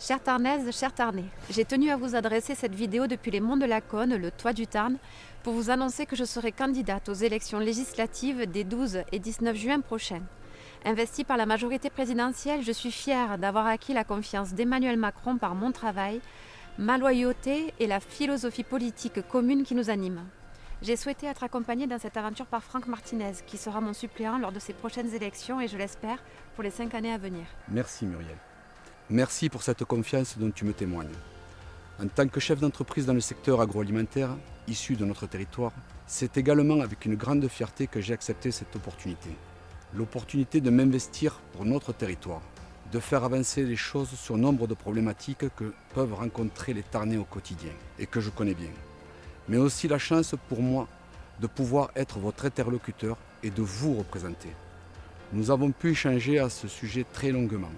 Chère Tarnaise, cher Tarnais, j'ai tenu à vous adresser cette vidéo depuis les monts de la Cône, le toit du Tarn, pour vous annoncer que je serai candidate aux élections législatives des 12 et 19 juin prochains. Investie par la majorité présidentielle, je suis fière d'avoir acquis la confiance d'Emmanuel Macron par mon travail, ma loyauté et la philosophie politique commune qui nous anime. J'ai souhaité être accompagnée dans cette aventure par Franck Martinez, qui sera mon suppléant lors de ces prochaines élections et je l'espère pour les 5 années à venir. Merci Muriel. Merci pour cette confiance dont tu me témoignes. En tant que chef d'entreprise dans le secteur agroalimentaire, issu de notre territoire, c'est également avec une grande fierté que j'ai accepté cette opportunité. L'opportunité de m'investir pour notre territoire, de faire avancer les choses sur nombre de problématiques que peuvent rencontrer les Tarnais au quotidien et que je connais bien. Mais aussi la chance pour moi de pouvoir être votre interlocuteur et de vous représenter. Nous avons pu échanger à ce sujet très longuement.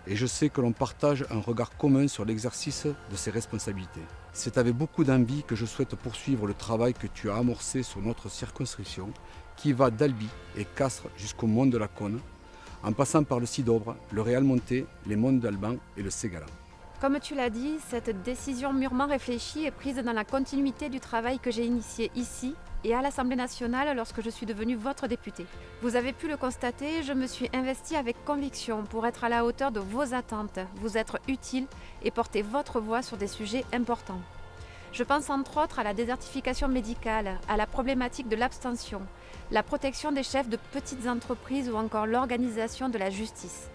Et je sais que l'on partage un regard commun sur l'exercice de ces responsabilités. C'est avec beaucoup d'envie que je souhaite poursuivre le travail que tu as amorcé sur notre circonscription, qui va d'Albi et Castres jusqu'au mont de la Cône, en passant par le Cidobre, le Réal-Monté, les monts d'Alban et le Ségala. Comme tu l'as dit, cette décision mûrement réfléchie est prise dans la continuité du travail que j'ai initié ici et à l'Assemblée nationale lorsque je suis devenue votre députée. Vous avez pu le constater, je me suis investie avec conviction pour être à la hauteur de vos attentes, vous être utile et porter votre voix sur des sujets importants. Je pense entre autres à la désertification médicale, à la problématique de l'abstention, la protection des chefs de petites entreprises ou encore l'organisation de la justice.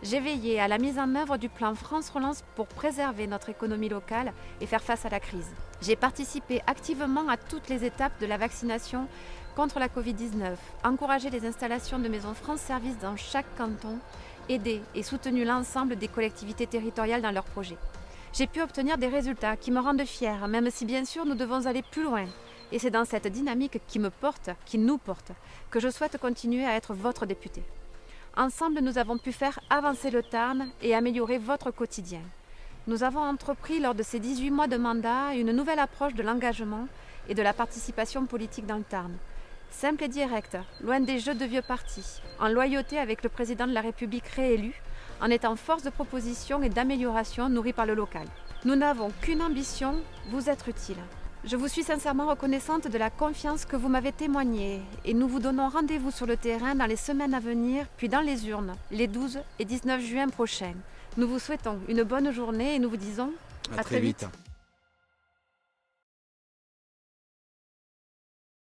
J'ai veillé à la mise en œuvre du plan France Relance pour préserver notre économie locale et faire face à la crise. J'ai participé activement à toutes les étapes de la vaccination contre la Covid-19, encouragé les installations de maisons France Service dans chaque canton, aidé et soutenu l'ensemble des collectivités territoriales dans leurs projets. J'ai pu obtenir des résultats qui me rendent fière, même si bien sûr nous devons aller plus loin. Et c'est dans cette dynamique qui me porte, qui nous porte, que je souhaite continuer à être votre députée. Ensemble, nous avons pu faire avancer le Tarn et améliorer votre quotidien. Nous avons entrepris lors de ces 18 mois de mandat une nouvelle approche de l'engagement et de la participation politique dans le Tarn. Simple et directe, loin des jeux de vieux partis, en loyauté avec le président de la République réélu, en étant force de proposition et d'amélioration nourrie par le local. Nous n'avons qu'une ambition, vous être utile. Je vous suis sincèrement reconnaissante de la confiance que vous m'avez témoignée et nous vous donnons rendez-vous sur le terrain dans les semaines à venir, puis dans les urnes, les 12 et 19 juin prochains. Nous vous souhaitons une bonne journée et nous vous disons À très vite.